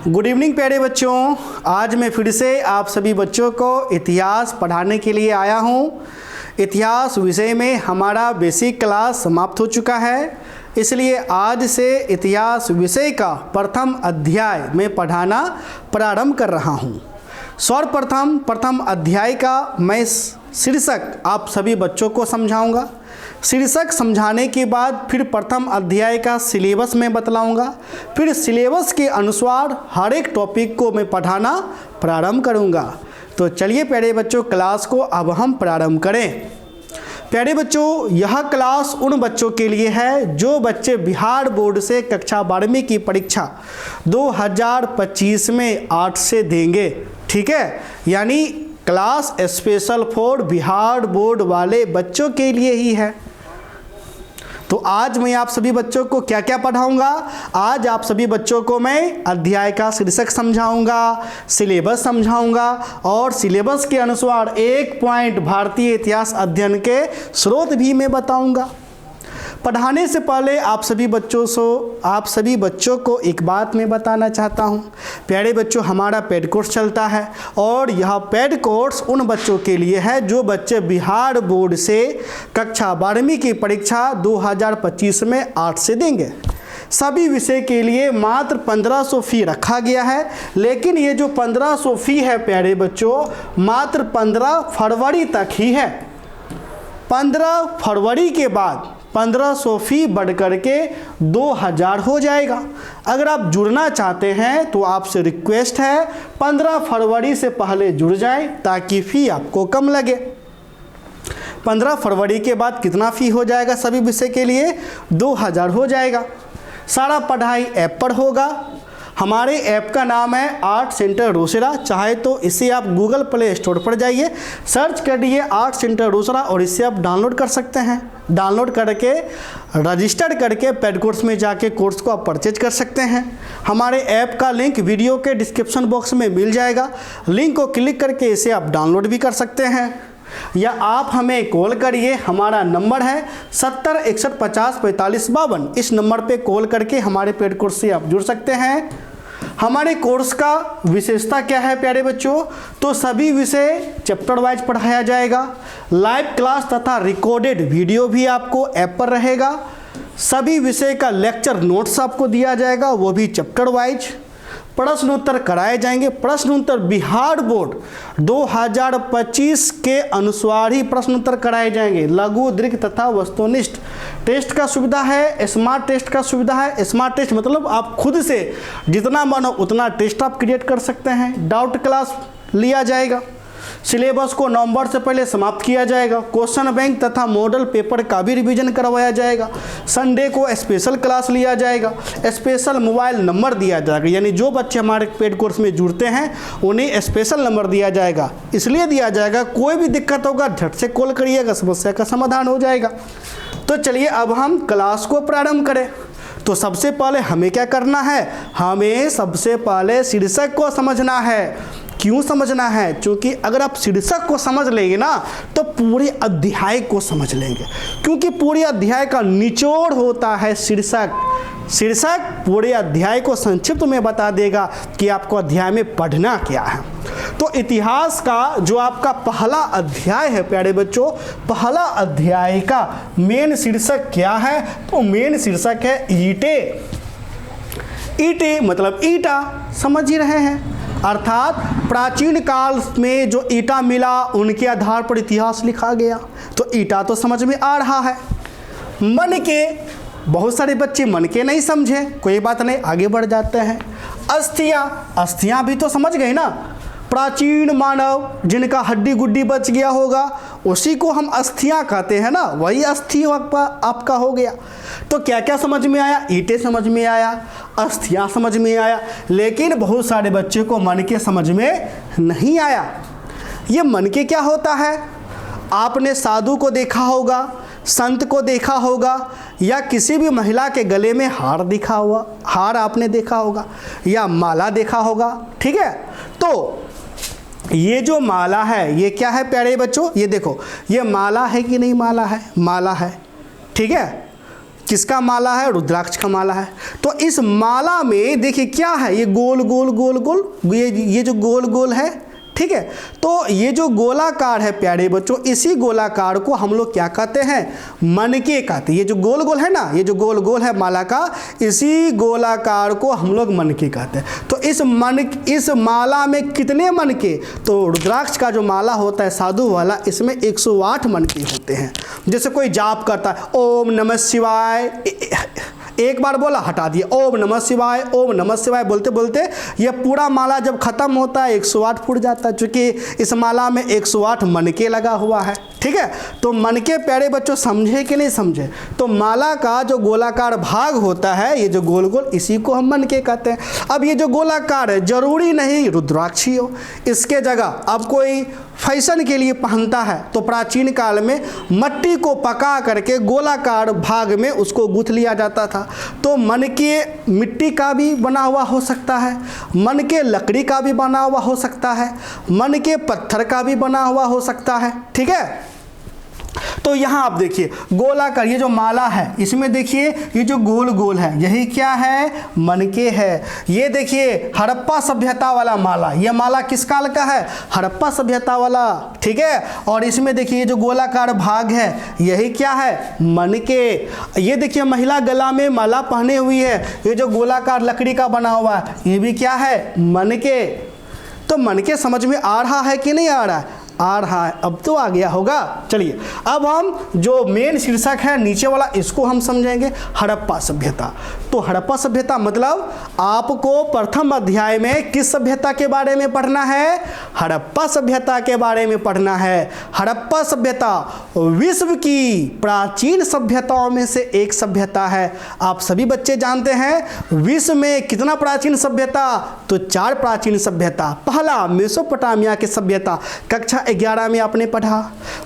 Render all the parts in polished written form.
Good evening प्यारे बच्चों। आज मैं फिर से आप सभी बच्चों को इतिहास पढ़ाने के लिए आया हूँ। इतिहास विषय में हमारा बेसिक क्लास समाप्त हो चुका है, इसलिए आज से इतिहास विषय का प्रथम अध्याय मैं पढ़ाना प्रारंभ कर रहा हूँ। सर्वप्रथम अध्याय का मैं शीर्षक आप सभी बच्चों को समझाऊंगा। शीर्षक समझाने के बाद फिर प्रथम अध्याय का सिलेबस मैं बतलाऊंगा। फिर सिलेबस के अनुसार हर एक टॉपिक को मैं पढ़ाना प्रारंभ करूंगा। तो चलिए प्यारे बच्चों, क्लास को अब हम प्रारंभ करें। प्यारे बच्चों, यह क्लास उन बच्चों के लिए है जो बच्चे बिहार बोर्ड से कक्षा 12वीं की परीक्षा 2025 में 8 से देंगे। ठीक है, यानी class special for Bihar board वाले बच्चों के लिए ही है। तो आज मैं आप सभी बच्चों को क्या क्या पढ़ाऊंगा। आज आप सभी बच्चों को मैं अध्याय का शीर्षक समझाऊंगा, सिलेबस समझाऊंगा और सिलेबस के अनुसार एक पॉइंट भारतीय इतिहास अध्ययन के स्रोत भी मैं बताऊंगा। पढ़ाने से पहले आप सभी बच्चों को एक बात मैं बताना चाहता हूं। प्यारे बच्चों, हमारा पेड कोर्स चलता है और यह पेड कोर्स उन बच्चों के लिए है जो बच्चे बिहार बोर्ड से कक्षा 12वीं की परीक्षा 2025 में 8 से देंगे। सभी विषय के लिए मात्र 1500 फी रखा गया है, लेकिन ये जो 1500 फी है प्यारे बच्चों, मात्र 15 फरवरी तक ही है। 15 फरवरी के बाद 1500 फी बढ़ करके 2000 हो जाएगा। अगर आप जुड़ना चाहते हैं तो आपसे रिक्वेस्ट है 15 फरवरी से पहले जुड़ जाएं ताकि फ़ी आपको कम लगे। 15 फरवरी के बाद कितना फ़ी हो जाएगा सभी विषय के लिए? 2000 हो जाएगा। सारा पढ़ाई ऐप पर होगा। हमारे ऐप का नाम है आर्ट सेंटर रोसड़ा। चाहे तो इसे आप गूगल प्ले स्टोर पर जाइए, सर्च करिए आर्ट सेंटर रोसड़ा और इसे आप डाउनलोड कर सकते हैं। डाउनलोड करके रजिस्टर करके पेड कोर्स में जाके कोर्स को आप परचेज कर सकते हैं। हमारे ऐप का लिंक वीडियो के डिस्क्रिप्शन बॉक्स में मिल जाएगा। लिंक को क्लिक करके इसे आप डाउनलोड भी कर सकते हैं, या आप हमें कॉल करिए। हमारा नंबर है 70 61 50 45 52। इस नंबर पे कॉल करके हमारे पेड कोर्स से आप जुड़ सकते हैं। हमारे कोर्स का विशेषता क्या है प्यारे बच्चों? तो सभी विषय चैप्टर वाइज पढ़ाया जाएगा। लाइव क्लास तथा रिकॉर्डेड वीडियो भी आपको ऐप पर रहेगा। सभी विषय का लेक्चर नोट्स आपको दिया जाएगा, वो भी चैप्टर वाइज। प्रश्न उत्तर कराए जाएंगे। प्रश्न उत्तर बिहार बोर्ड 2025 के अनुसार ही प्रश्न उत्तर कराए जाएंगे। लघु, दीर्घ तथा वस्तुनिष्ठ टेस्ट का सुविधा है, स्मार्ट टेस्ट का सुविधा है। स्मार्ट टेस्ट मतलब आप खुद से जितना मानो उतना टेस्ट आप क्रिएट कर सकते हैं। डाउट क्लास लिया जाएगा। सिलेबस को नवंबर से पहले समाप्त किया जाएगा। क्वेश्चन बैंक तथा मॉडल पेपर का भी रिवीजन करवाया जाएगा। संडे को स्पेशल क्लास लिया जाएगा। स्पेशल मोबाइल नंबर दिया जाएगा, यानी जो बच्चे हमारे पेड कोर्स में जुड़ते हैं उन्हें स्पेशल नंबर दिया जाएगा। इसलिए दिया जाएगा, कोई भी दिक्कत होगा झट से कॉल करिएगा, समस्या का समाधान हो जाएगा। तो चलिए अब हम क्लास को प्रारंभ करें। तो सबसे पहले हमें क्या करना है? हमें सबसे पहले शीर्षक को समझना है। क्यों समझना है? क्योंकि अगर आप शीर्षक को समझ लेंगे ना तो पूरे अध्याय को समझ लेंगे, क्योंकि पूरे अध्याय का निचोड़ होता है शीर्षक। शीर्षक पूरे अध्याय को संक्षिप्त में बता देगा कि आपको अध्याय में पढ़ना क्या है। तो इतिहास का जो आपका पहला अध्याय है प्यारे बच्चों, पहला अध्याय का मेन शीर्षक क्या है? तो मेन शीर्षक है ईंटे। ईंटे मतलब ईंटा, समझ ही रहे हैं। अर्थात प्राचीन काल में जो ईंटा मिला उनके आधार पर इतिहास लिखा गया। तो ईंटा तो समझ में आ रहा है। मन के, बहुत सारे बच्चे मन के नहीं समझे, कोई बात नहीं, आगे बढ़ जाते हैं। अस्थियां भी तो समझ गए ना। प्राचीन मानव जिनका हड्डी गुड्डी बच गया होगा उसी को हम अस्थियां कहते हैं ना, वही अस्थि आपका हो गया। तो क्या क्या समझ में आया? ईंटें समझ में आया, अस्थियां समझ में आया, लेकिन बहुत सारे बच्चे को मन के समझ में नहीं आया। ये मन के क्या होता है? आपने साधु को देखा होगा, संत को देखा होगा, या किसी भी महिला के गले में हार आपने देखा होगा, या माला देखा होगा। ठीक है, तो ये जो माला है ये क्या है प्यारे बच्चों? ये देखो, ये माला है कि नहीं? माला है, माला है। ठीक है, किसका माला है? रुद्राक्ष का माला है। तो इस माला में देखिए क्या है, ये गोल गोल गोल गोल, ये जो गोल गोल है, ठीक है। तो ये जो गोलाकार है प्यारे बच्चों, इसी गोलाकार को हम लोग क्या कहते हैं? मनके कहते हैं। ये जो गोल गोल है ना, ये जो गोल गोल है माला का, इसी गोलाकार को हम लोग मनके कहते हैं। तो इस माला में कितने मनके? तो रुद्राक्ष का जो माला होता है साधु वाला, इसमें 108 मनके होते हैं। जैसे कोई जाप करता है, ओम नमः शिवाय, एक बार बोला हटा दिया, ओम नमः शिवाय, ओम नमः शिवाय बोलते बोलते ये पूरा माला जब खत्म होता है 108 फुट जाता है, क्योंकि इस माला में 108 मनके लगा हुआ है, ठीक है। तो मनके प्यारे बच्चों समझे कि नहीं समझे? तो माला का जो गोलाकार भाग होता है, ये जो गोल गोल, इसी को हम मनके कहते हैं। अब ये जो गोलाकार है, जरूरी नहीं रुद्राक्ष ही हो, इसके जगह अब कोई फैशन के लिए पहनता है तो प्राचीन काल में मट्टी को पका करके गोलाकार भाग में उसको गूंथ लिया जाता था। तो मनके मिट्टी का भी बना हुआ हो सकता है, मनके लकड़ी का भी बना हुआ हो सकता है, मनके पत्थर का भी बना हुआ हो सकता है, ठीक है। तो यहाँ आप देखिए गोलाकार, ये जो माला है इसमें देखिए ये जो गोल गोल है, यही क्या है? मनके है। ये देखिए हड़प्पा सभ्यता वाला माला, ये माला किस काल का है? हड़प्पा सभ्यता वाला, ठीक है। और इसमें देखिए ये जो गोलाकार भाग है, यही क्या है? मनके। ये देखिए महिला गला में माला पहने हुई है, ये जो गोलाकार लकड़ी का बना हुआ है, ये भी क्या है? मनके। तो मनके समझ में आ रहा है कि नहीं आ रहा है? आ रहा है, अब तो आ गया होगा। चलिए अब हम जो मेन शीर्षक है नीचे वाला, इसको हम समझेंगे, हड़प्पा सभ्यता। तो हड़प्पा सभ्यता मतलब आपको प्रथम अध्याय में किस सभ्यता के बारे में पढ़ना है? हड़प्पा सभ्यता के बारे में पढ़ना है। हड़प्पा सभ्यता विश्व की प्राचीन सभ्यताओं में से एक सभ्यता है। आप सभी बच्चे जानते हैं विश्व में कितना प्राचीन सभ्यता? तो 4 प्राचीन सभ्यता। पहला मेसोपोटामिया की सभ्यता, कक्षा 11 में आपने पढ़ा।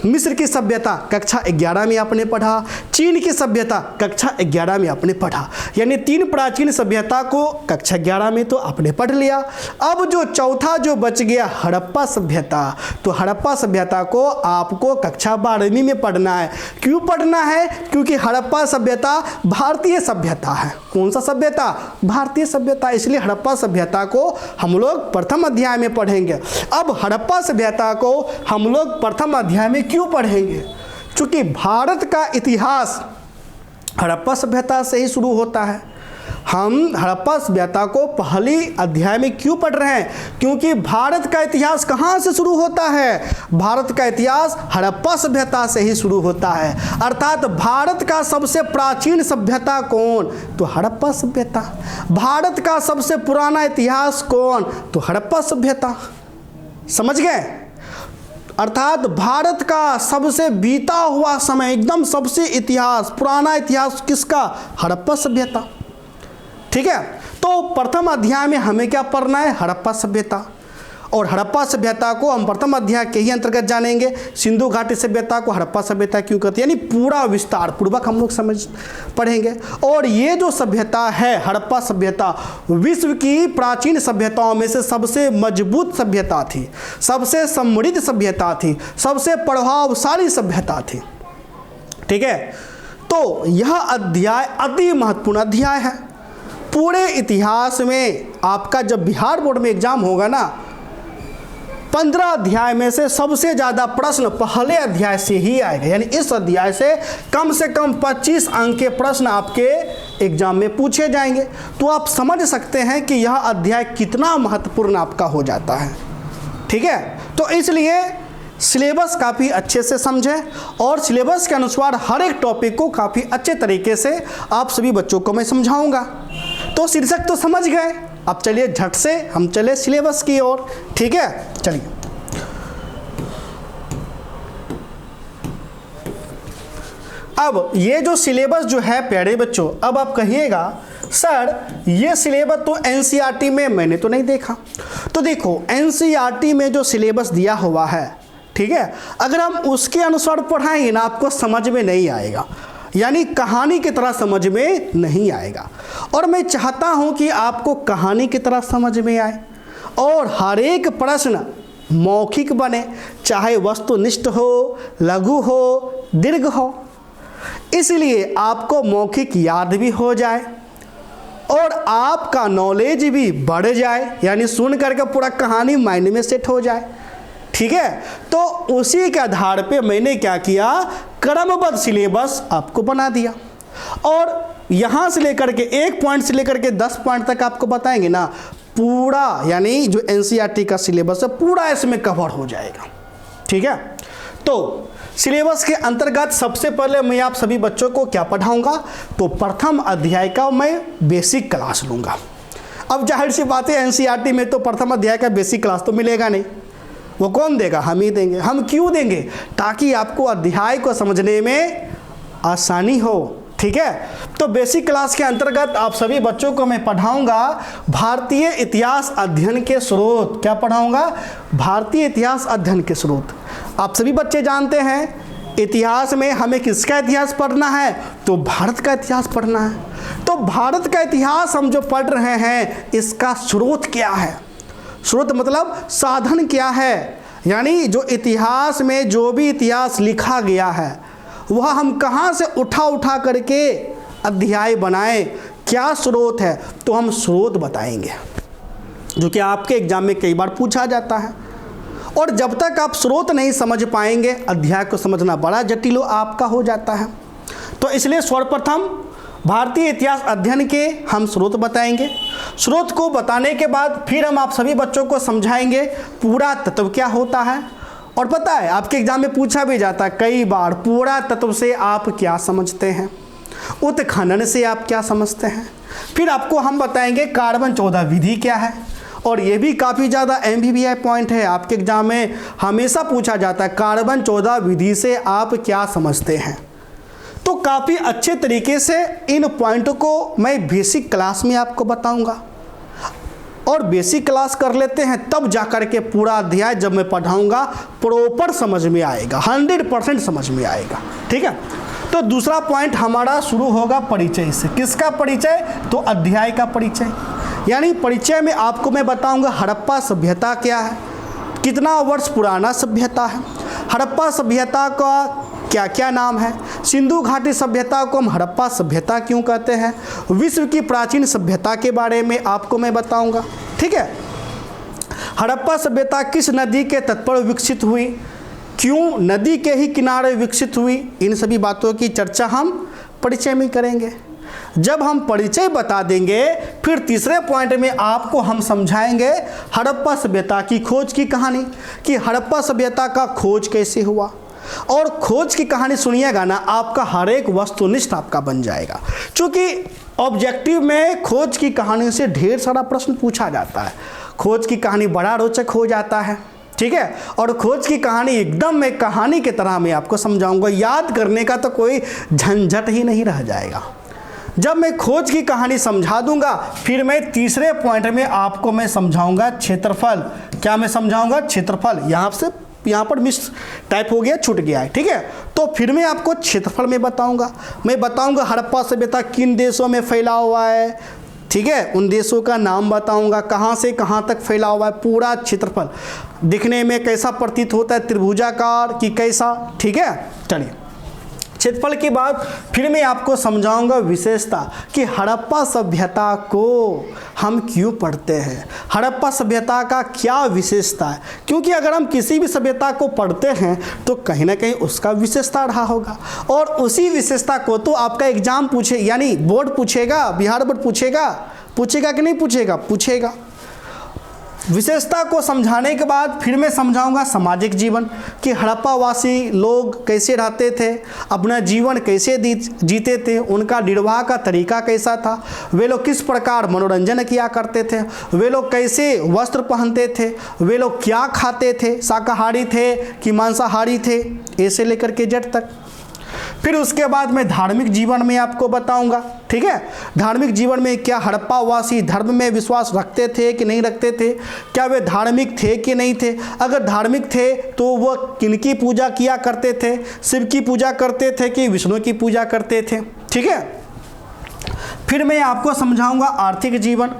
मिस्र की सभ्यता कक्षा 11 में आपने पढ़ा। चीन की सभ्यता कक्षा 11 में आपने पढ़ा। यानी 3 प्राचीन सभ्यता को कक्षा 11 में तो आपने पढ़ लिया। अब जो चौथा जो बच गया हड़प्पा सभ्यता, तो हड़प्पा सभ्यता को आपको कक्षा 12वीं में पढ़ना है। क्यों पढ़ना है? क्योंकि हड़प्पा सभ्यता भारतीय सभ्यता है। कौन सा सभ्यता? भारतीय सभ्यता। इसलिए हड़प्पा सभ्यता को हम लोग प्रथम अध्याय में पढ़ेंगे। अब हड़प्पा सभ्यता को हम लोग प्रथम अध्याय में क्यों पढ़ेंगे? क्योंकि भारत का इतिहास हड़प्पा सभ्यता से ही शुरू होता है। हम हड़प्पा सभ्यता को पहली अध्याय में क्यों पढ़ रहे हैं? क्योंकि भारत का इतिहास कहाँ से शुरू होता है? भारत का इतिहास हड़प्पा सभ्यता से ही शुरू होता है। अर्थात भारत का सबसे प्राचीन सभ्यता कौन? तो हड़प्पा सभ्यता। भारत का सबसे पुराना इतिहास कौन? तो हड़प्पा सभ्यता। समझ गए? अर्थात भारत का सबसे बीता हुआ समय, एकदम सबसे इतिहास, पुराना इतिहास किसका? हड़प्पा सभ्यता, ठीक है। तो प्रथम अध्याय में हमें क्या पढ़ना है? हड़प्पा सभ्यता। और हड़प्पा सभ्यता को हम प्रथम अध्याय के ही अंतर्गत जानेंगे। सिंधु घाटी सभ्यता को हड़प्पा सभ्यता क्यों कहते हैं, यानी पूरा विस्तार पूर्वक हम लोग समझ पढ़ेंगे। और ये जो सभ्यता है हड़प्पा सभ्यता, विश्व की प्राचीन सभ्यताओं में से सबसे मजबूत सभ्यता थी, सबसे समृद्ध सभ्यता थी, सबसे प्रभावशाली सभ्यता थी, ठीक है। तो यह अध्याय अति महत्वपूर्ण अध्याय है। पूरे इतिहास में आपका जब बिहार बोर्ड में एग्जाम होगा ना, 15 अध्याय में से सबसे ज़्यादा प्रश्न पहले अध्याय से ही आएगा। यानी इस अध्याय से कम 25 अंक के प्रश्न आपके एग्जाम में पूछे जाएंगे। तो आप समझ सकते हैं कि यह अध्याय कितना महत्वपूर्ण आपका हो जाता है, ठीक है। तो इसलिए सिलेबस काफ़ी अच्छे से समझें और सिलेबस के अनुसार हर एक टॉपिक को काफ़ी अच्छे तरीके से आप सभी बच्चों को मैं समझाऊंगा। तो शीर्षक तो समझ गए, अब चलिए झट से हम चले सिलेबस की ओर, ठीक है। चलिए अब ये जो सिलेबस जो है प्यारे बच्चों, अब आप कहिएगा सर ये सिलेबस तो एनसीईआरटी में मैंने तो नहीं देखा। तो देखो एनसीईआरटी में जो सिलेबस दिया हुआ है, ठीक है, अगर हम उसके अनुसार पढ़ाएंगे ना आपको समझ में नहीं आएगा, यानी कहानी की तरह समझ में नहीं आएगा। और मैं चाहता हूं कि आपको कहानी की तरह समझ में आए और हर एक प्रश्न मौखिक बने, चाहे वस्तुनिष्ठ हो, लघु हो, दीर्घ हो। इसलिए आपको मौखिक याद भी हो जाए और आपका नॉलेज भी बढ़ जाए, यानी सुन करके पूरा कहानी माइंड में सेट हो जाए। ठीक है, तो उसी के आधार पे मैंने क्या किया, क्रमबद्ध सिलेबस आपको बना दिया और यहाँ से लेकर के 1 पॉइंट से लेकर के 10 पॉइंट तक आपको बताएंगे ना, पूरा यानी जो एनसीईआरटी का सिलेबस है पूरा इसमें कवर हो जाएगा। ठीक है, तो सिलेबस के अंतर्गत सबसे पहले मैं आप सभी बच्चों को क्या पढ़ाऊंगा, तो प्रथम अध्याय का मैं बेसिक क्लास लूँगा। अब जाहिर सी बात है एनसीईआरटी में तो प्रथम अध्याय का बेसिक क्लास तो मिलेगा नहीं, वो कौन देगा, हम ही देंगे। हम क्यों देंगे, ताकि आपको अध्याय को समझने में आसानी हो। ठीक है, तो बेसिक क्लास के अंतर्गत आप सभी बच्चों को मैं पढ़ाऊंगा भारतीय इतिहास अध्ययन के स्रोत। क्या पढ़ाऊंगा, भारतीय इतिहास अध्ययन के स्रोत। आप सभी बच्चे जानते हैं इतिहास में हमें किसका इतिहास पढ़ना है, तो भारत का इतिहास पढ़ना है। तो भारत का इतिहास हम जो पढ़ रहे हैं इसका स्रोत क्या है, स्रोत मतलब साधन क्या है, यानी जो इतिहास में जो भी इतिहास लिखा गया है वह हम कहाँ से उठा करके अध्याय बनाएं, क्या स्रोत है, तो हम स्रोत बताएंगे, जो कि आपके एग्जाम में कई बार पूछा जाता है। और जब तक आप स्रोत नहीं समझ पाएंगे अध्याय को समझना बड़ा जटिल आपका हो जाता है। तो इसलिए सर्वप्रथम भारतीय इतिहास अध्ययन के हम स्रोत बताएंगे। स्रोत को बताने के बाद फिर हम आप सभी बच्चों को समझाएंगे पूरा तत्व क्या होता है। और पता है आपके एग्जाम में पूछा भी जाता है कई बार, पूरा तत्व से आप क्या समझते हैं, उत्खनन से आप क्या समझते हैं। फिर आपको हम बताएंगे कार्बन 14 विधि क्या है, और ये भी काफ़ी ज़्यादा MBBI पॉइंट है, आपके एग्जाम में हमेशा पूछा जाता है कार्बन 14 विधि से आप क्या समझते हैं। तो काफ़ी अच्छे तरीके से इन पॉइंटों को मैं बेसिक क्लास में आपको बताऊंगा, और बेसिक क्लास कर लेते हैं तब जाकर के पूरा अध्याय जब मैं पढ़ाऊंगा प्रॉपर समझ में आएगा, 100% समझ में आएगा। ठीक है, तो दूसरा पॉइंट हमारा शुरू होगा परिचय से। किसका परिचय, तो अध्याय का परिचय। यानी परिचय में आपको मैं बताऊंगा हड़प्पा सभ्यता क्या है, कितना वर्ष पुराना सभ्यता है, हड़प्पा सभ्यता का क्या क्या नाम है, सिंधु घाटी सभ्यता को हम हड़प्पा सभ्यता क्यों कहते हैं, विश्व की प्राचीन सभ्यता के बारे में आपको मैं बताऊंगा। ठीक है, हड़प्पा सभ्यता किस नदी के तट पर विकसित हुई, क्यों नदी के ही किनारे विकसित हुई, इन सभी बातों की चर्चा हम परिचय में करेंगे। जब हम परिचय बता देंगे फिर तीसरे पॉइंट में आपको हम समझाएंगे हड़प्पा सभ्यता की खोज की कहानी, कि हड़प्पा सभ्यता का खोज कैसे हुआ। और खोज की कहानी सुनिएगा ना, आपका हर एक वस्तुनिष्ठ आपका बन जाएगा, क्योंकि ऑब्जेक्टिव में खोज की कहानी से ढेर सारा प्रश्न पूछा जाता है। खोज की कहानी बड़ा रोचक हो जाता है। ठीक है, और खोज की कहानी एकदम मैं कहानी की तरह मैं आपको समझाऊंगा, याद करने का तो कोई झंझट ही नहीं रह जाएगा। जब मैं खोज की कहानी समझा दूंगा फिर मैं तीसरे पॉइंट में आपको मैं समझाऊंगा क्षेत्रफल। क्या मैं समझाऊंगा, क्षेत्रफल। यहाँ पर मिस टाइप हो गया, छूट गया है। ठीक है, तो फिर मैं आपको क्षेत्रफल में बताऊंगा। मैं बताऊंगा हड़प्पा सभ्यता किन देशों में फैला हुआ है। ठीक है, उन देशों का नाम बताऊंगा, कहाँ से कहाँ तक फैला हुआ है, पूरा क्षेत्रफल दिखने में कैसा प्रतीत होता है, त्रिभुजाकार कि कैसा। ठीक है, चलिए क्षेत्रफल के बाद फिर मैं आपको समझाऊंगा विशेषता, कि हड़प्पा सभ्यता को हम क्यों पढ़ते हैं, हड़प्पा सभ्यता का क्या विशेषता है। क्योंकि अगर हम किसी भी सभ्यता को पढ़ते हैं तो कहीं ना कहीं उसका विशेषता रहा होगा, और उसी विशेषता को तो आपका एग्जाम पूछे, यानी बोर्ड पूछेगा, बिहार बोर्ड पूछेगा कि नहीं पूछेगा, पूछेगा। विशेषता को समझाने के बाद फिर मैं समझाऊंगा सामाजिक जीवन, कि हड़प्पावासी लोग कैसे रहते थे, अपना जीवन कैसे जीते थे, उनका निर्वाह का तरीका कैसा था, वे लोग किस प्रकार मनोरंजन किया करते थे, वे लोग कैसे वस्त्र पहनते थे, वे लोग क्या खाते थे, शाकाहारी थे कि मांसाहारी थे, ऐसे लेकर के जेड तक। फिर उसके बाद मैं धार्मिक जीवन में आपको बताऊंगा। ठीक है, धार्मिक जीवन में क्या हड़प्पावासी धर्म में विश्वास रखते थे कि नहीं रखते थे, क्या वे धार्मिक थे कि नहीं थे, अगर धार्मिक थे तो वह किनकी पूजा किया करते थे, शिव की पूजा करते थे कि विष्णु की पूजा करते थे। ठीक है, फिर मैं आपको समझाऊंगा आर्थिक जीवन,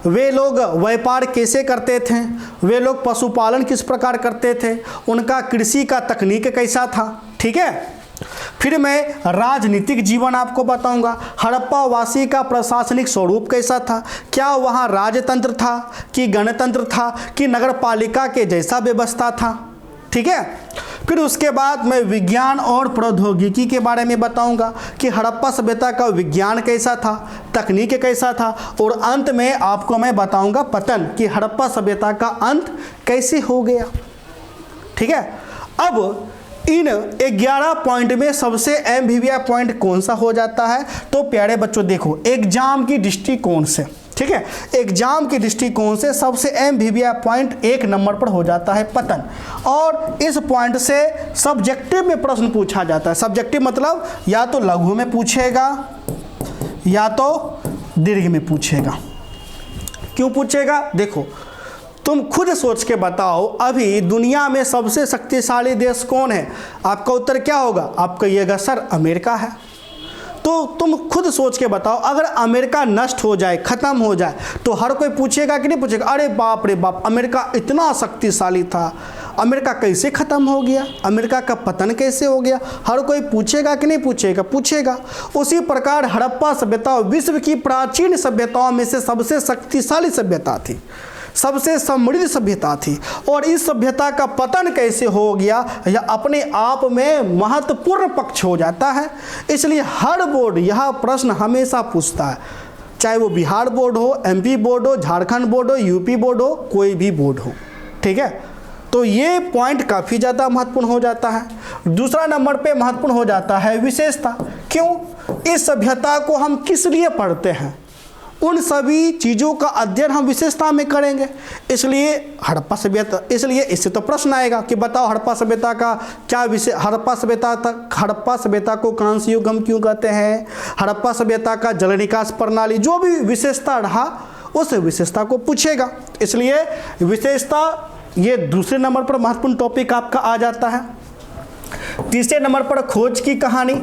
वे लोग व्यापार कैसे करते थे, वे लोग पशुपालन किस प्रकार करते थे, उनका कृषि का तकनीक कैसा था। ठीक है, फिर मैं राजनीतिक जीवन आपको बताऊंगा, हड़प्पा वासी का प्रशासनिक स्वरूप कैसा था, क्या वहाँ राजतंत्र था कि गणतंत्र था कि नगरपालिका के जैसा व्यवस्था था। ठीक है, फिर उसके बाद मैं विज्ञान और प्रौद्योगिकी के बारे में बताऊंगा कि हड़प्पा सभ्यता का विज्ञान कैसा था, तकनीक कैसा था, और अंत में आपको मैं बताऊंगा पतन, कि हड़प्पा सभ्यता का अंत कैसे हो गया। ठीक है, अब इन 11 पॉइंट में सबसे एमवीवीआई पॉइंट कौन सा हो जाता है, तो प्यारे बच्चों देखो एग्जाम की दृष्टिकोण से, ठीक है, एग्जाम के दृष्टिकोण से सबसे एमवीवीआई पॉइंट 1 नंबर पर हो जाता है पतन। और इस पॉइंट से सब्जेक्टिव में प्रश्न पूछा जाता है। सब्जेक्टिव मतलब या तो लघु में पूछेगा या तो दीर्घ में पूछेगा। क्यों पूछेगा, देखो तुम खुद सोच के बताओ अभी दुनिया में सबसे शक्तिशाली देश कौन है, आपका उत्तर क्या होगा, आप कहिएगा सर अमेरिका है। तो तुम खुद सोच के बताओ अगर अमेरिका नष्ट हो जाए, ख़त्म हो जाए, तो हर कोई पूछेगा कि नहीं पूछेगा, अरे बाप रे बाप अमेरिका इतना शक्तिशाली था, अमेरिका कैसे ख़त्म हो गया, अमेरिका का पतन कैसे हो गया, हर कोई पूछेगा कि नहीं पूछेगा, पूछेगा। उसी प्रकार हड़प्पा सभ्यता विश्व की प्राचीन सभ्यताओं में से सबसे शक्तिशाली सभ्यता थी, सबसे समृद्ध सभ्यता थी, और इस सभ्यता का पतन कैसे हो गया यह अपने आप में महत्वपूर्ण पक्ष हो जाता है। इसलिए हर बोर्ड यह प्रश्न हमेशा पूछता है, चाहे वो बिहार बोर्ड हो, एमपी बोर्ड हो, झारखंड बोर्ड हो, यूपी बोर्ड हो, कोई भी बोर्ड हो। ठीक है, तो ये पॉइंट काफ़ी ज़्यादा महत्वपूर्ण हो जाता है। दूसरा नंबर पे महत्वपूर्ण हो जाता है विशेषता। क्यों, इस सभ्यता को हम किस लिए पढ़ते हैं, उन सभी चीज़ों का अध्ययन हम विशेषता में करेंगे। इसलिए हड़प्पा सभ्यता, इसलिए इससे तो प्रश्न आएगा कि बताओ हड़प्पा सभ्यता का क्या विषय, हड़प्पा सभ्यता को कांस्य युग हम क्यों कहते हैं, हड़प्पा सभ्यता का जल निकास प्रणाली, जो भी विशेषता रहा उस विशेषता को पूछेगा। इसलिए विशेषता ये दूसरे नंबर पर महत्वपूर्ण टॉपिक आपका आ जाता है। तीसरे नंबर पर खोज की कहानी,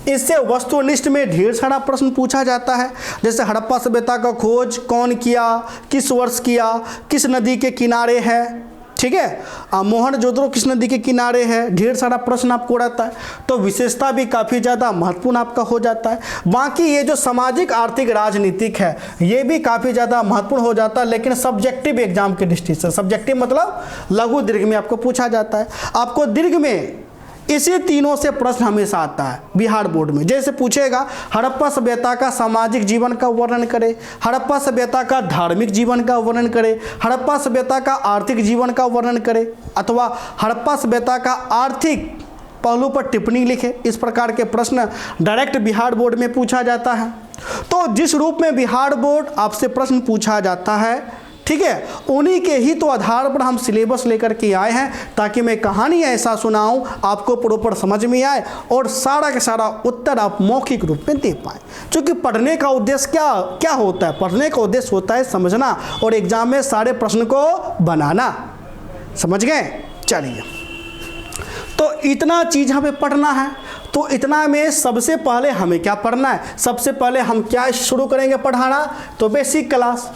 इससे वस्तुनिष्ठ में ढेर सारा प्रश्न पूछा जाता है। जैसे हड़प्पा सभ्यता का खोज कौन किया, किस वर्ष किया, किस नदी के किनारे है, ठीक है, मोहनजोदड़ो किस नदी के किनारे है, ढेर सारा प्रश्न आपको रहता है। तो विशेषता भी काफ़ी ज़्यादा महत्वपूर्ण आपका हो जाता है। बाकी ये जो सामाजिक आर्थिक राजनीतिक है ये भी काफ़ी ज़्यादा महत्वपूर्ण हो जाता है, लेकिन सब्जेक्टिव एग्जाम के दृष्टि से, सब्जेक्टिव मतलब लघु दीर्घ में आपको पूछा जाता है। आपको दीर्घ में इसी तीनों से प्रश्न हमेशा आता है बिहार बोर्ड में। जैसे पूछेगा हड़प्पा सभ्यता का सामाजिक जीवन का वर्णन करें, हड़प्पा सभ्यता का धार्मिक जीवन का वर्णन करें, हड़प्पा सभ्यता का आर्थिक जीवन का वर्णन करें, अथवा हड़प्पा सभ्यता का आर्थिक पहलू पर टिप्पणी लिखे। इस प्रकार के प्रश्न डायरेक्ट बिहार बोर्ड में पूछा जाता है। तो जिस रूप में बिहार बोर्ड आपसे प्रश्न पूछा जाता है, ठीक है, उन्हीं के ही तो आधार पर हम सिलेबस लेकर के आए हैं, ताकि मैं कहानी ऐसा सुनाऊं आपको प्रॉपर समझ में आए और सारा का सारा उत्तर आप मौखिक रूप में दे पाएँ। क्योंकि पढ़ने का उद्देश्य क्या होता है, पढ़ने का उद्देश्य होता है समझना और एग्जाम में सारे प्रश्न को बनाना। समझ गए, चलिए, तो इतना चीज़ हमें पढ़ना है। तो इतना में सबसे पहले हमें क्या पढ़ना है, सबसे पहले हम क्या शुरू करेंगे पढ़ाना, तो बेसिक क्लास।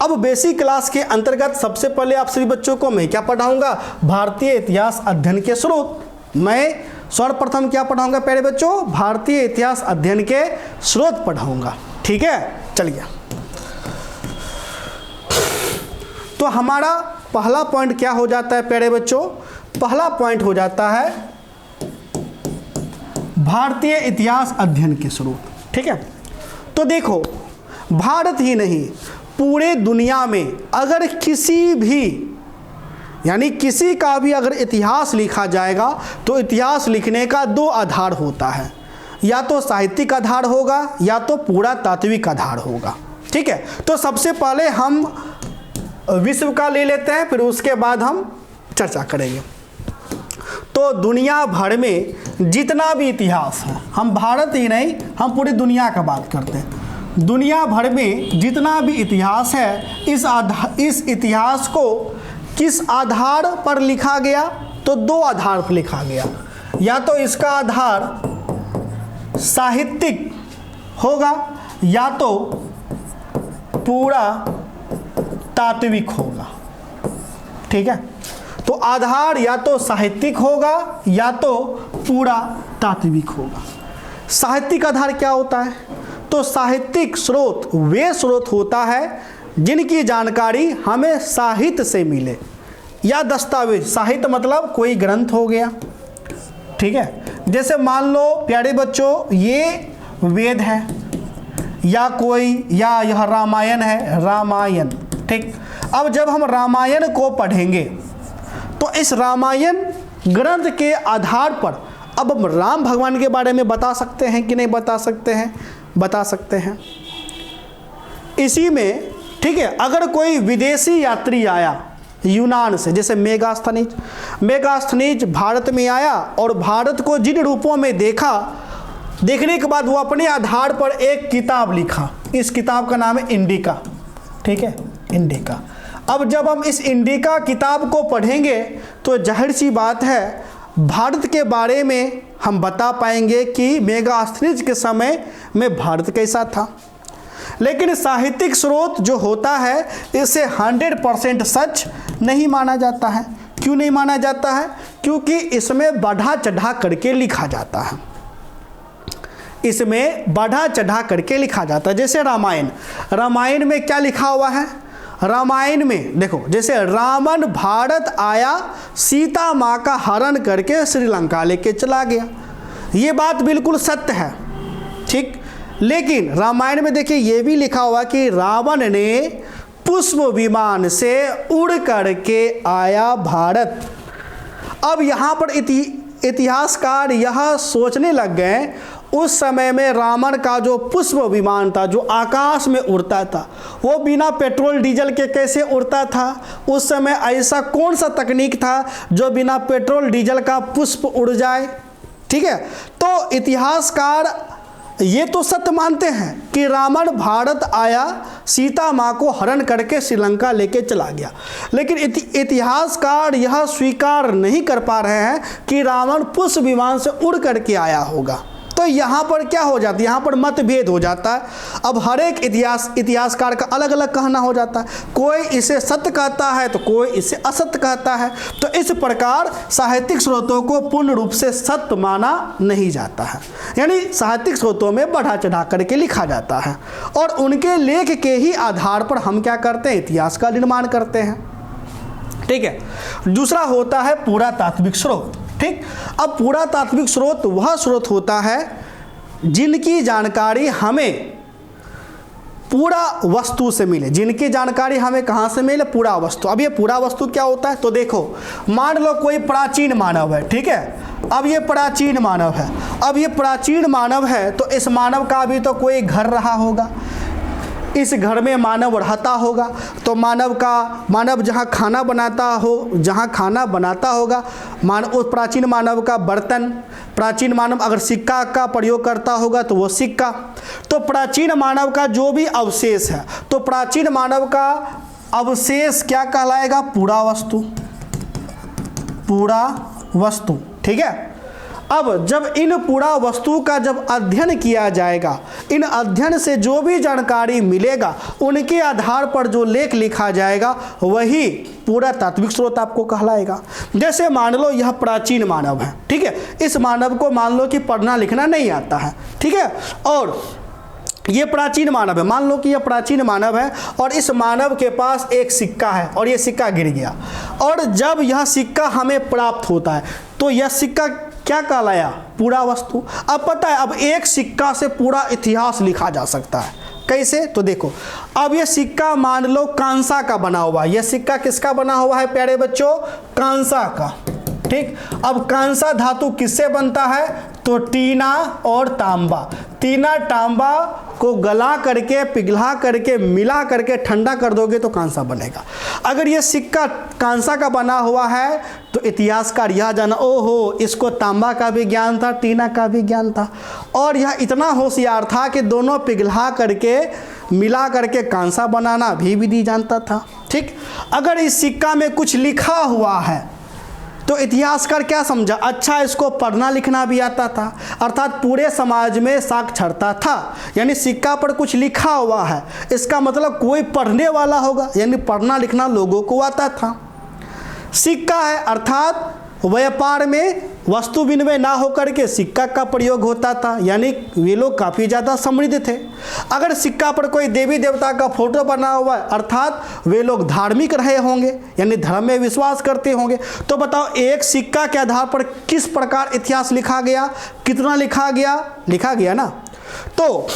अब बेसिक क्लास के अंतर्गत सबसे पहले आप सभी बच्चों को मैं क्या पढ़ाऊंगा, भारतीय इतिहास अध्ययन के स्रोत। मैं सर्वप्रथम क्या पढ़ाऊंगा प्यारे बच्चों, भारतीय इतिहास अध्ययन के स्रोत पढ़ाऊंगा। ठीक है, चलिए, तो हमारा पहला पॉइंट क्या हो जाता है प्यारे बच्चों, पहला पॉइंट हो जाता है भारतीय इतिहास अध्ययन के स्रोत। ठीक है, तो देखो भारत ही नहीं पूरे दुनिया में अगर किसी भी यानी किसी का भी अगर इतिहास लिखा जाएगा तो इतिहास लिखने का दो आधार होता है, या तो साहित्यिक आधार होगा या तो पूरा तात्विक आधार होगा। ठीक है, तो सबसे पहले हम विश्व का ले लेते हैं, फिर उसके बाद हम चर्चा करेंगे। तो दुनिया भर में जितना भी इतिहास है, हम भारत ही नहीं हम पूरी दुनिया का बात करते हैं, दुनिया भर में जितना भी इतिहास है इस इतिहास को किस आधार पर लिखा गया, तो दो आधार पर लिखा गया। या तो इसका आधार साहित्यिक होगा या तो पूरा तात्विक होगा। ठीक है, तो आधार या तो साहित्यिक होगा या तो पूरा तात्विक होगा। साहित्यिक आधार क्या होता है? तो साहित्यिक स्रोत वे स्रोत होता है जिनकी जानकारी हमें साहित्य से मिले या दस्तावेज। साहित्य मतलब कोई ग्रंथ हो गया, ठीक है। जैसे मान लो प्यारे बच्चों ये वेद है या यह रामायण है, रामायण, ठीक। अब जब हम रामायण को पढ़ेंगे तो इस रामायण ग्रंथ के आधार पर अब हम राम भगवान के बारे में बता सकते हैं कि नहीं बता सकते हैं? बता सकते हैं। इसी में, ठीक है, अगर कोई विदेशी यात्री आया यूनान से, जैसे मेगास्थनीज भारत में आया और भारत को जिन रूपों में देखने के बाद वो अपने आधार पर एक किताब लिखा। इस किताब का नाम है इंडिका, ठीक है, इंडिका। अब जब हम इस इंडिका किताब को पढ़ेंगे तो जाहिर सी बात है भारत के बारे में हम बता पाएंगे कि मेगास्थनीज के समय में भारत कैसा था। लेकिन साहित्यिक स्रोत जो होता है इसे 100% सच नहीं माना जाता है। क्यों नहीं माना जाता है? क्योंकि इसमें बढ़ा चढ़ा करके लिखा जाता है। इसमें बढ़ा चढ़ा करके लिखा जाता है। जैसे रामायण में क्या लिखा हुआ है? रामायण में देखो, जैसे रावण भारत आया, सीता माँ का हरण करके श्रीलंका लेके चला गया। ये बात बिल्कुल सत्य है, ठीक। लेकिन रामायण में देखिए ये भी लिखा हुआ कि रावण ने पुष्प विमान से उड़ करके आया भारत। अब यहाँ पर इतिहासकार यह सोचने लग गए उस समय में रावण का जो पुष्प विमान था जो आकाश में उड़ता था वो बिना पेट्रोल डीजल के कैसे उड़ता था? उस समय ऐसा कौन सा तकनीक था जो बिना पेट्रोल डीजल का पुष्प उड़ जाए? ठीक है, तो इतिहासकार ये तो सत्य मानते हैं कि रावण भारत आया, सीता माँ को हरण करके श्रीलंका लेके चला गया। लेकिन इतिहासकार यह स्वीकार नहीं कर पा रहे हैं कि रावण पुष्प विमान से उड़ करके आया होगा। तो यहाँ पर क्या हो जाता है? यहाँ पर मतभेद हो जाता है। अब हर एक इतिहासकार का अलग अलग कहना हो जाता है। कोई इसे सत्य कहता है तो कोई इसे असत्य कहता है। तो इस प्रकार साहित्यिक स्रोतों को पूर्ण रूप से सत्य माना नहीं जाता है। यानी साहित्यिक स्रोतों में बढ़ा चढ़ा करके लिखा जाता है और उनके लेख के ही आधार पर हम क्या करते हैं? इतिहास का निर्माण करते हैं, ठीक है। दूसरा होता है पुरातात्विक स्रोत, ठीक। अब पुरातात्विक स्रोत वह स्रोत होता है जिनकी जानकारी हमें पूरा वस्तु से मिले। जिनकी जानकारी हमें कहाँ से मिले? पूरा वस्तु। अब ये पूरा वस्तु क्या होता है? तो देखो, मान लो कोई प्राचीन मानव है, ठीक है। अब ये प्राचीन मानव है। अब ये प्राचीन मानव है तो इस मानव का भी तो कोई घर रहा होगा। इस घर में मानव रहता होगा तो मानव जहाँ खाना बनाता होगा उस प्राचीन मानव का बर्तन, प्राचीन मानव अगर सिक्का का प्रयोग करता होगा तो वो सिक्का। तो प्राचीन मानव का जो भी अवशेष है तो प्राचीन मानव का अवशेष क्या कहलाएगा? पूरा वस्तु, ठीक है। अब जब इन पूरा वस्तु का जब अध्ययन किया जाएगा, इन अध्ययन से जो भी जानकारी मिलेगा उनके आधार पर जो लेख लिखा जाएगा वही पुरातात्विक स्रोत आपको कहलाएगा। जैसे मान लो यह प्राचीन मानव है, ठीक है। इस मानव को मान लो कि पढ़ना लिखना नहीं आता है, ठीक है, और ये प्राचीन मानव है। मान लो कि यह प्राचीन मानव है और इस मानव के पास एक सिक्का है और ये सिक्का गिर गया और जब यह सिक्का हमें प्राप्त होता है तो यह सिक्का क्या कहलाया? पूरा वस्तु। अब पता है, अब एक सिक्का से पूरा इतिहास लिखा जा सकता है। कैसे? तो देखो, अब ये सिक्का मान लो कांसा का बना हुआ है। यह सिक्का किसका बना हुआ है प्यारे बच्चों? कांसा का, ठीक। अब कांसा धातु किससे बनता है? तो टीना और तांबा। टीना तांबा को गला करके, पिघला करके, मिला करके ठंडा कर दोगे तो कांसा बनेगा। अगर ये सिक्का कांसा का बना हुआ है तो इतिहासकार यह जाना, ओहो, इसको तांबा का भी ज्ञान था, टीना का भी ज्ञान था और यह इतना होशियार था कि दोनों पिघला करके, मिला करके कांसा बनाना भी विधि जानता था, ठीक। अगर इस सिक्का में कुछ लिखा हुआ है तो इतिहासकार क्या समझा? अच्छा, इसको पढ़ना लिखना भी आता था, अर्थात पूरे समाज में साक्षरता था। यानी सिक्का पर कुछ लिखा हुआ है, इसका मतलब कोई पढ़ने वाला होगा, यानी पढ़ना लिखना लोगों को आता था। सिक्का है अर्थात व्यापार में वस्तु विनिमय ना होकर के सिक्का का प्रयोग होता था, यानी वे लोग काफ़ी ज़्यादा समृद्ध थे। अगर सिक्का पर कोई देवी देवता का फोटो बना हुआ है अर्थात वे लोग धार्मिक रहे होंगे, यानी धर्म में विश्वास करते होंगे। तो बताओ एक सिक्का के आधार पर किस प्रकार इतिहास लिखा गया, कितना लिखा गया ना। तो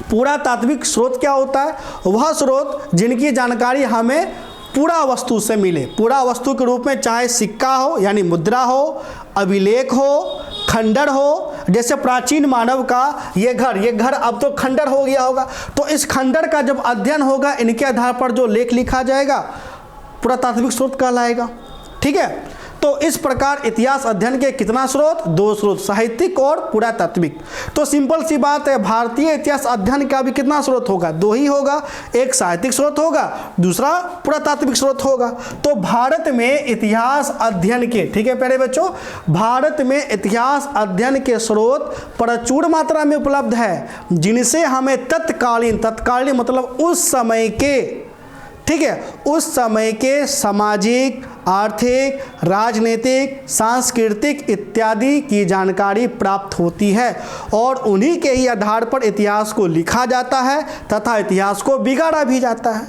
पुरातात्विक स्रोत क्या होता है, वह स्रोत जिनकी जानकारी हमें पूरा वस्तु से मिले, पूरा वस्तु के रूप में, चाहे सिक्का हो यानी मुद्रा हो, अभिलेख हो, खंडर हो। जैसे प्राचीन मानव का ये घर अब तो खंडर हो गया होगा, तो इस खंडर का जब अध्ययन होगा इनके आधार पर जो लेख लिखा जाएगा पुरातात्विक स्रोत कहलाएगा। ठीक है, तो इस प्रकार इतिहास अध्ययन के कितना स्रोत, 2 स्रोत, साहित्यिक और पुरातात्विक। तो सिंपल सी बात है, भारतीय इतिहास अध्ययन का भी कितना स्रोत होगा, 2 ही होगा, एक साहित्यिक स्रोत होगा, दूसरा पुरातात्विक स्रोत होगा। तो भारत में इतिहास अध्ययन के, ठीक है प्यारे बच्चों, भारत में इतिहास अध्ययन के स्रोत प्रचुर मात्रा में उपलब्ध है, जिनसे हमें तत्कालीन मतलब उस समय के, ठीक है, उस समय के सामाजिक, आर्थिक, राजनीतिक, सांस्कृतिक इत्यादि की जानकारी प्राप्त होती है और उन्हीं के ही आधार पर इतिहास को लिखा जाता है तथा इतिहास को बिगाड़ा भी जाता है।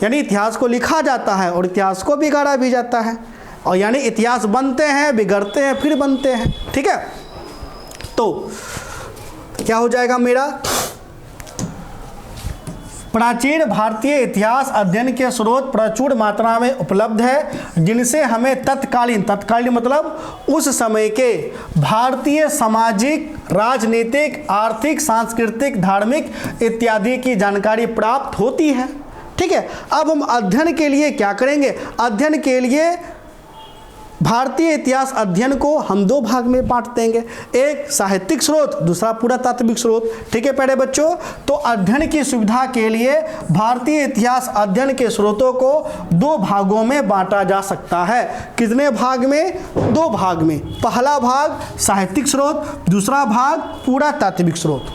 यानी इतिहास को लिखा जाता है और इतिहास को बिगाड़ा भी जाता है, और यानी इतिहास बनते हैं, बिगड़ते हैं, फिर बनते हैं। ठीक है, तो क्या हो जाएगा मेरा, प्राचीन भारतीय इतिहास अध्ययन के स्रोत प्रचुर मात्रा में उपलब्ध है, जिनसे हमें तत्कालीन मतलब उस समय के भारतीय सामाजिक, राजनीतिक, आर्थिक, सांस्कृतिक, धार्मिक इत्यादि की जानकारी प्राप्त होती है। ठीक है, अब हम अध्ययन के लिए क्या करेंगे, अध्ययन के लिए भारतीय इतिहास अध्ययन को हम 2 भाग में बांट देंगे, एक साहित्यिक स्रोत, दूसरा पुरातात्विक स्रोत। ठीक है प्यारे बच्चों, तो अध्ययन की सुविधा के लिए भारतीय इतिहास अध्ययन के स्रोतों को 2 भागों में बांटा जा सकता है। कितने भाग में, 2 भाग में। पहला भाग साहित्यिक स्रोत, दूसरा भाग पुरातात्विक स्रोत।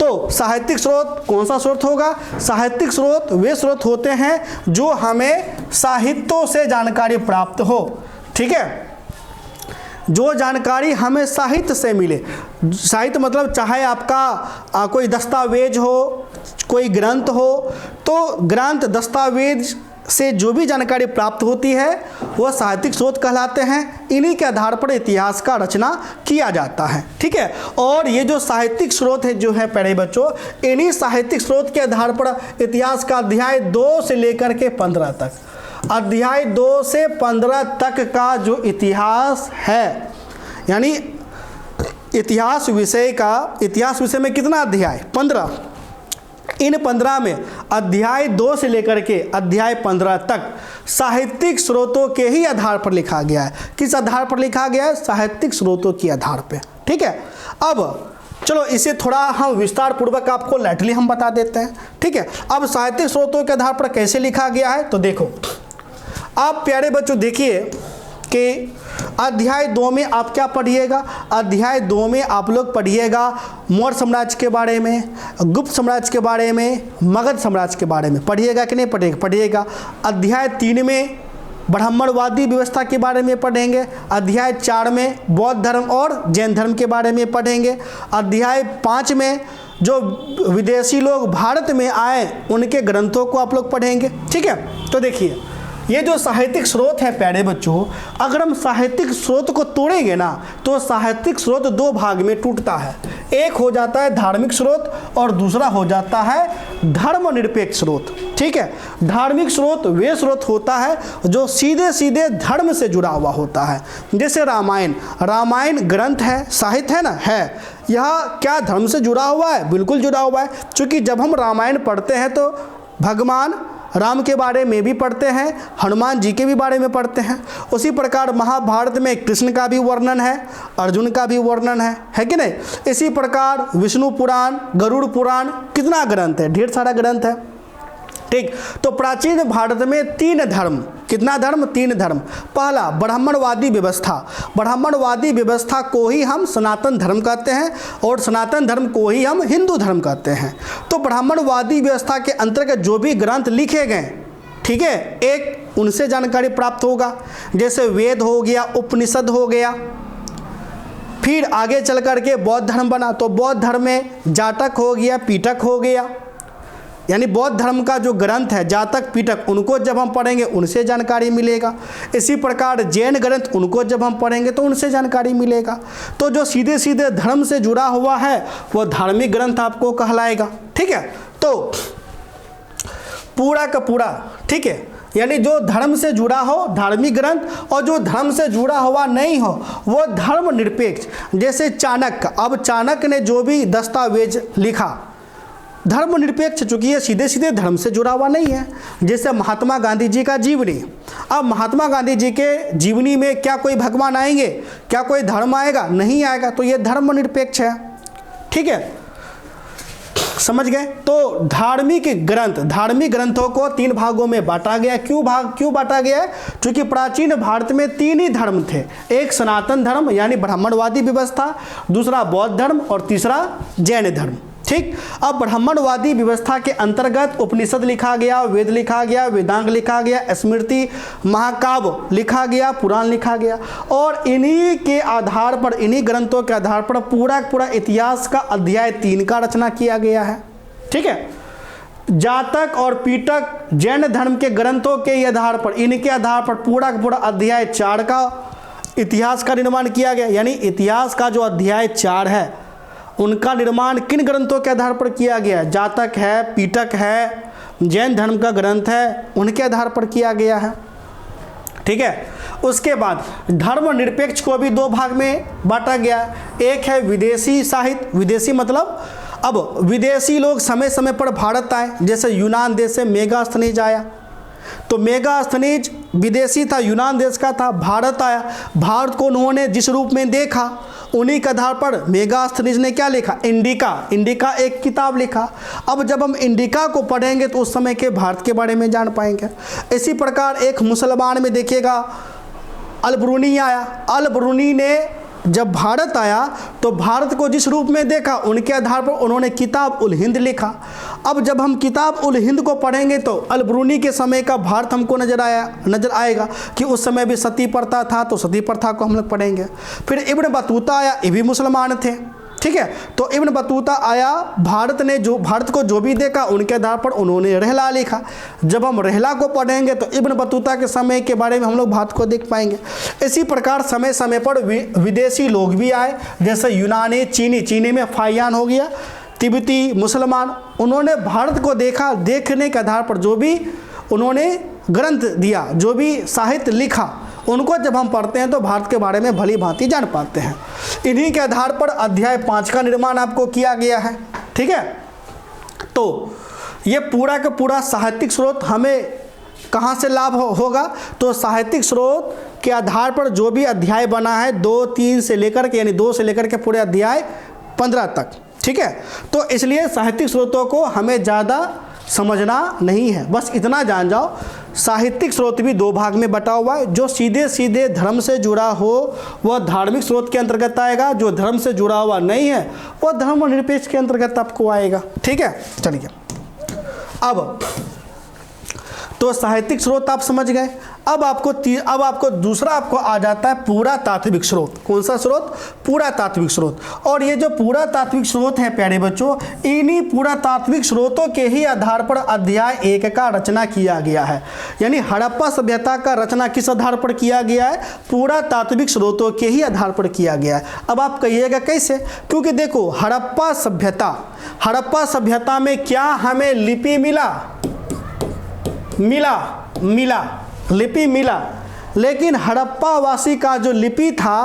तो साहित्यिक स्रोत कौन सा स्रोत होगा, साहित्यिक स्रोत वे स्रोत होते हैं जो हमें साहित्यों से जानकारी प्राप्त हो। ठीक है, जो जानकारी हमें साहित्य से मिले, साहित्य मतलब चाहे आपका कोई दस्तावेज हो, कोई ग्रंथ हो, तो ग्रंथ दस्तावेज से जो भी जानकारी प्राप्त होती है वह साहित्यिक स्रोत कहलाते हैं। इन्हीं के आधार पर इतिहास का रचना किया जाता है। ठीक है, और ये जो साहित्यिक स्रोत है जो है प्यारे बच्चों, इन्हीं साहित्यिक स्रोत के आधार पर इतिहास का अध्याय 2 से लेकर के 15 तक, अध्याय 2 से 15 तक का जो इतिहास है, यानी इतिहास विषय में कितना अध्याय, 15। इन 15 में अध्याय 2 से लेकर के अध्याय 15 तक साहित्यिक स्रोतों के ही आधार पर लिखा गया है। किस आधार पर लिखा गया है, साहित्यिक स्रोतों के आधार पर। ठीक है, अब चलो इसे थोड़ा हम विस्तार पूर्वक आपको लाइटली हम बता देते हैं। ठीक है, अब साहित्यिक स्रोतों के आधार पर कैसे लिखा गया है, तो देखो आप प्यारे बच्चों देखिए कि अध्याय 2 में आप क्या पढ़िएगा, अध्याय 2 में आप लोग पढ़िएगा मौर्य साम्राज्य के बारे में, गुप्त साम्राज्य के बारे में, मगध साम्राज्य के बारे में पढ़िएगा कि नहीं पढ़िएगा। अध्याय 3 में ब्राह्मणवादी व्यवस्था के बारे में पढ़ेंगे, अध्याय 4 में बौद्ध धर्म और जैन धर्म के बारे में पढ़ेंगे, अध्याय 5 में जो विदेशी लोग भारत में आए उनके ग्रंथों को आप लोग पढ़ेंगे। ठीक है, तो देखिए ये जो साहित्यिक स्रोत है प्यारे बच्चों, अगर हम साहित्यिक स्रोत को तोड़ेंगे ना तो साहित्यिक स्रोत 2 भाग में टूटता है। एक हो जाता है धार्मिक स्रोत और दूसरा हो जाता है धर्मनिरपेक्ष स्रोत। ठीक है, धार्मिक स्रोत वे स्रोत होता है जो सीधे सीधे धर्म से जुड़ा हुआ होता है। जैसे रामायण ग्रंथ है, साहित्य है ना, है, यह क्या धर्म से जुड़ा हुआ है, बिल्कुल जुड़ा हुआ है। क्योंकि जब हम रामायण पढ़ते हैं तो भगवान राम के बारे में भी पढ़ते हैं, हनुमान जी के भी बारे में पढ़ते हैं। उसी प्रकार महाभारत में कृष्ण का भी वर्णन है, अर्जुन का भी वर्णन है कि नहीं। इसी प्रकार विष्णु पुराण, गरुड़ पुराण, कितना ग्रंथ है, ढेर सारा ग्रंथ है। ठीक, तो प्राचीन भारत में 3 धर्म, कितना धर्म, 3 धर्म। पहला ब्राह्मणवादी व्यवस्था, ब्राह्मणवादी व्यवस्था को ही हम सनातन धर्म कहते हैं और सनातन धर्म को ही हम हिंदू धर्म कहते हैं। तो ब्राह्मणवादी व्यवस्था के अंतर्गत जो भी ग्रंथ लिखे गए, ठीक है, एक उनसे जानकारी प्राप्त होगा, जैसे वेद हो गया, उपनिषद हो गया। फिर आगे चल करके बौद्ध धर्म बना, तो बौद्ध धर्म में जातक हो गया, पीटक हो गया, यानी बौद्ध धर्म का जो ग्रंथ है जातक पीटक, उनको जब हम पढ़ेंगे उनसे जानकारी मिलेगा। इसी प्रकार जैन ग्रंथ, उनको जब हम पढ़ेंगे तो उनसे जानकारी मिलेगा। तो जो सीधे सीधे धर्म से जुड़ा हुआ है वो धार्मिक ग्रंथ आपको कहलाएगा। ठीक है, तो पूरा का पूरा, ठीक है, यानी जो धर्म से जुड़ा हो धार्मिक ग्रंथ, और जो धर्म से जुड़ा हुआ नहीं हो वो धर्म निरपेक्ष। जैसे चाणक्य, अब चाणक्य ने जो भी दस्तावेज लिखा धर्म निरपेक्ष, चूंकि ये सीधे सीधे धर्म से जुड़ा हुआ नहीं है। जैसे महात्मा गांधी जी का जीवनी, अब महात्मा गांधी जी के जीवनी में क्या कोई भगवान आएंगे, क्या कोई धर्म आएगा? नहीं आएगा, तो ये धर्म निरपेक्ष है। ठीक है, समझ गए? तो धार्मिक ग्रंथों को 3 भागों में बांटा गया। क्यों बांटा गया है? क्योंकि प्राचीन भारत में 3 ही धर्म थे, एक सनातन धर्म यानी ब्राह्मणवादी व्यवस्था, दूसरा बौद्ध धर्म और तीसरा जैन धर्म। ठीक, अब ब्राह्मणवादी व्यवस्था के अंतर्गत उपनिषद लिखा गया, वेद लिखा गया, वेदांग लिखा गया, स्मृति, महाकाव्य लिखा गया, पुराण लिखा गया, और इन्हीं के आधार पर, इन्हीं ग्रंथों के आधार पर पूरा इतिहास का अध्याय 3 का रचना किया गया है। ठीक है, जातक और पीटक जैन धर्म के ग्रंथों के आधार पर, इनके आधार पर पूरा अध्याय 4 का इतिहास का निर्माण किया गया। यानी इतिहास का जो अध्याय 4 है उनका निर्माण किन ग्रंथों के आधार पर किया गया? जातक है, पीटक है, जैन धर्म का ग्रंथ है, उनके आधार पर किया गया है। ठीक है, उसके बाद धर्म निरपेक्ष को भी 2 भाग में बांटा गया। एक है विदेशी साहित्य, विदेशी मतलब अब विदेशी लोग समय समय पर भारत आए, जैसे यूनान देश से मेगास्थनीज आया, तो मेगास्थनीज विदेशी था, यूनान देश का था, भारत आया, भारत को उन्होंने जिस रूप में देखा उन्हीं के आधार पर मेगास्थनीज ने क्या लिखा? इंडिका एक किताब लिखा। अब जब हम इंडिका को पढ़ेंगे तो उस समय के भारत के बारे में जान पाएंगे। इसी प्रकार एक मुसलमान में देखिएगा अल-बरूनी आया, अल-बरूनी ने जब भारत आया तो भारत को जिस रूप में देखा उनके आधार पर उन्होंने किताब उल हिंद लिखा। अब जब हम किताब उल हिंद को पढ़ेंगे तो अल-बरूनी के समय का भारत हमको नजर आएगा कि उस समय भी सती प्रथा था, तो सती प्रथा को हम लोग पढ़ेंगे। फिर इब्न बतूता आया, ये भी मुसलमान थे। ठीक है, तो इब्न बतूता आया, भारत को जो भी देखा उनके आधार पर उन्होंने रहला लिखा। जब हम रहला को पढ़ेंगे तो इब्न बतूता के समय के बारे में हम लोग भारत को देख पाएंगे। इसी प्रकार समय समय पर विदेशी लोग भी आए, जैसे यूनानी, चीनी में फाहियान हो गया, तिब्बती, मुसलमान, उन्होंने भारत को देखा, देखने के आधार पर जो भी उन्होंने ग्रंथ दिया, जो भी साहित्य लिखा, उनको जब हम पढ़ते हैं तो भारत के बारे में भली भांति जान पाते हैं। इन्हीं के आधार पर अध्याय 5 का निर्माण आपको किया गया है। ठीक है, तो ये पूरा का पूरा साहित्यिक स्रोत हमें कहाँ से लाभ होगा? तो साहित्यिक स्रोत के आधार पर जो भी अध्याय बना है 2-3 से लेकर के, यानी 2 से लेकर के पूरे अध्याय 15 तक। ठीक है, तो इसलिए साहित्यिक स्रोतों को हमें ज़्यादा समझना नहीं है, बस इतना जान जाओ साहित्यिक स्रोत भी 2 भाग में बटा हुआ है। जो सीधे सीधे धर्म से जुड़ा हो वह धार्मिक स्रोत के अंतर्गत आएगा, जो धर्म से जुड़ा हुआ नहीं है वह धर्म निरपेक्ष के अंतर्गत आपको आएगा। ठीक है, चलिए अब तो साहित्यिक स्रोत आप समझ गए। अब आपको दूसरा आपको आ जाता है पूरा तात्विक स्रोत। कौन सा स्रोत? पूरा तात्विक स्रोत। और ये जो पूरा तात्विक स्रोत है प्यारे बच्चों, इन्हीं पूरा तात्विक स्रोतों के ही आधार पर अध्याय 1 का रचना किया गया है। यानी हड़प्पा सभ्यता का रचना किस आधार पर किया गया है? पूरा तात्विक स्रोतों के ही आधार पर किया गया है। अब आप कहिएगा कैसे? क्योंकि देखो हड़प्पा सभ्यता में क्या हमें लिपि लिपि मिला, लेकिन हड़प्पा वासी का जो लिपि था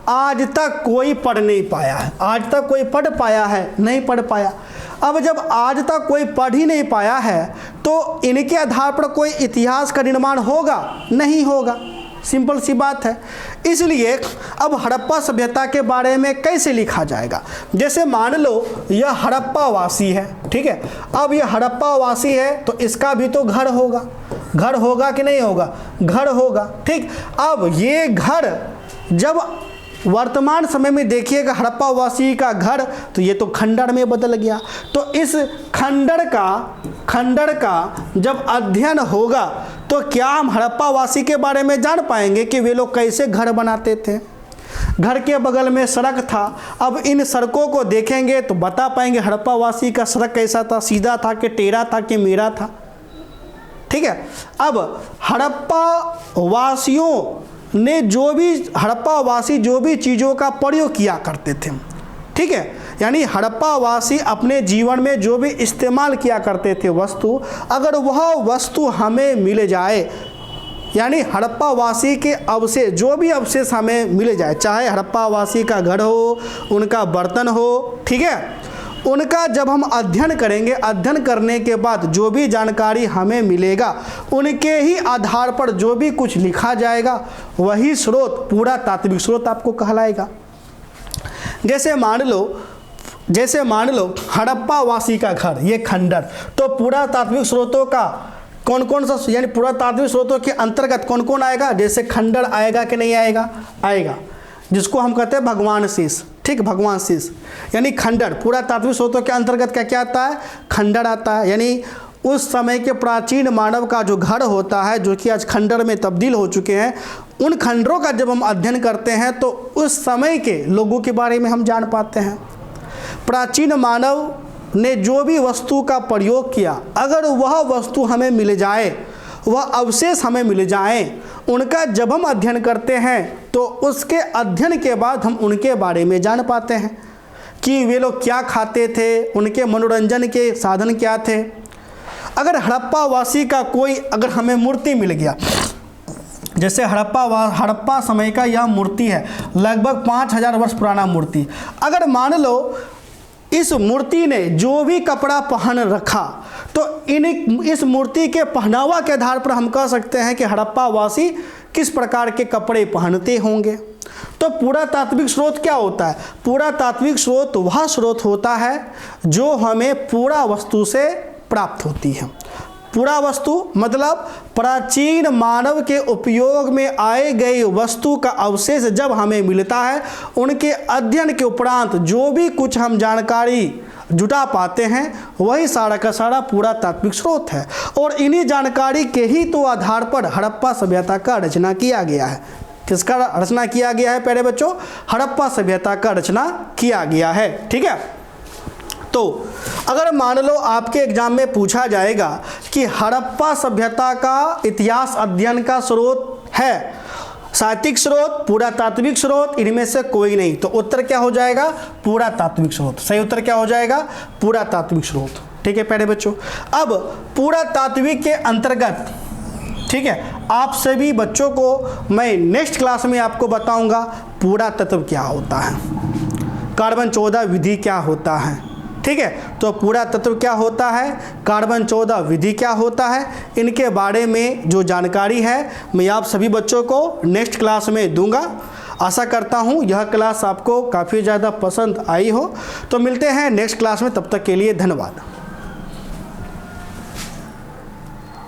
आज तक कोई पढ़ नहीं पाया है। आज तक कोई पढ़ पाया है? नहीं पढ़ पाया। अब जब आज तक कोई पढ़ ही नहीं पाया है तो इनके आधार पर कोई इतिहास का निर्माण होगा? नहीं होगा, सिंपल सी बात है। इसलिए अब हड़प्पा सभ्यता के बारे में कैसे लिखा जाएगा? जैसे मान लो यह हड़प्पा वासी है, ठीक है, अब यह हड़प्पा वासी है तो इसका भी तो घर होगा कि नहीं होगा? घर होगा। ठीक, अब ये घर जब वर्तमान समय में देखिएगा हड़प्पा वासी का घर, तो ये तो खंडर में बदल गया। तो इस खंडर का जब अध्ययन होगा तो क्या हम हड़प्पा वासी के बारे में जान पाएंगे कि वे लोग कैसे घर बनाते थे। घर के बगल में सड़क था, अब इन सड़कों को देखेंगे तो बता पाएंगे हड़प्पा वासी का सड़क कैसा था, सीधा था कि टेढ़ा था कि मेरा था। ठीक है, अब हड़प्पा वासी जो भी चीज़ों का प्रयोग किया करते थे, ठीक है, यानी हड़प्पा वासी अपने जीवन में जो भी इस्तेमाल किया करते थे वस्तु, अगर वह वस्तु हमें मिल जाए, यानी हड़प्पा वासी के अवशेष, जो भी अवशेष हमें मिल जाए, चाहे हड़प्पा वासी का घर हो, उनका बर्तन हो, ठीक है, उनका जब हम अध्ययन करेंगे, अध्ययन करने के बाद जो भी जानकारी हमें मिलेगा उनके ही आधार पर जो भी कुछ लिखा जाएगा वही स्रोत पूरा तात्विक स्रोत आपको कहलाएगा। जैसे मान लो हड़प्पा वासी का घर, ये खंडर, तो पूरा तात्विक स्रोतों का कौन कौन सा, यानी पूरा तात्विक स्रोतों के अंतर्गत कौन कौन आएगा, जैसे खंडर आएगा कि नहीं आएगा, आएगा, जिसको हम कहते हैं भगवान शीश, ठीक, भगवान शीश, यानी खंडर पूरा तात्विक स्रोतों के अंतर्गत क्या क्या आता है, खंडर आता है। यानी उस समय के प्राचीन मानव का जो घर होता है, जो कि आज खंडर में तब्दील हो चुके हैं, उन खंडरों का जब हम अध्ययन करते हैं तो उस समय के लोगों के बारे में हम जान पाते हैं। प्राचीन मानव ने जो भी वस्तु का प्रयोग किया, अगर वह वस्तु हमें मिल जाए, वह अवशेष हमें मिल जाएं, उनका जब हम अध्ययन करते हैं तो उसके अध्ययन के बाद हम उनके बारे में जान पाते हैं कि वे लोग क्या खाते थे, उनके मनोरंजन के साधन क्या थे। अगर हड़प्पा वासी का कोई अगर हमें मूर्ति मिल गया, जैसे हड़प्पा समय का यह मूर्ति है, लगभग 5000 वर्ष पुराना मूर्ति, अगर मान लो इस मूर्ति ने जो भी कपड़ा पहन रखा तो इस मूर्ति के पहनावा के आधार पर हम कह सकते हैं कि हड़प्पा वासी किस प्रकार के कपड़े पहनते होंगे। तो पूरा तात्विक स्रोत क्या होता है, पूरा तात्विक स्रोत वह स्रोत होता है जो हमें पूरा वस्तु से प्राप्त होती है। पूरा वस्तु मतलब प्राचीन मानव के उपयोग में आए गए वस्तु का अवशेष जब हमें मिलता है, उनके अध्ययन के उपरांत जो भी कुछ हम जानकारी जुटा पाते हैं वही सारा का सारा पूरा तात्विक स्रोत है। और इन्हीं जानकारी के ही तो आधार पर हड़प्पा सभ्यता का रचना किया गया है। किसका रचना किया गया है प्यारे बच्चों, हड़प्पा सभ्यता का रचना किया गया है। ठीक है, तो अगर मान लो आपके एग्जाम में पूछा जाएगा कि हड़प्पा सभ्यता का इतिहास अध्ययन का स्रोत है साहित्यिक स्रोत, पूरा तात्विक स्रोत, इनमें से कोई नहीं, तो उत्तर क्या हो जाएगा, पूरा तात्विक स्रोत। सही उत्तर क्या हो जाएगा, पूरा तात्विक स्रोत। ठीक है प्यारे बच्चों, अब पूरा तात्विक के अंतर्गत, ठीक है, आप सभी बच्चों को मैं नेक्स्ट क्लास में आपको बताऊंगा पूरा तत्व क्या होता है, कार्बन 14 विधि क्या होता है। ठीक है, तो पूरा तत्व क्या होता है, कार्बन 14 विधि क्या होता है, इनके बारे में जो जानकारी है मैं आप सभी बच्चों को नेक्स्ट क्लास में दूंगा। आशा करता हूँ यह क्लास आपको काफ़ी ज़्यादा पसंद आई हो। तो मिलते हैं नेक्स्ट क्लास में, तब तक के लिए धन्यवाद।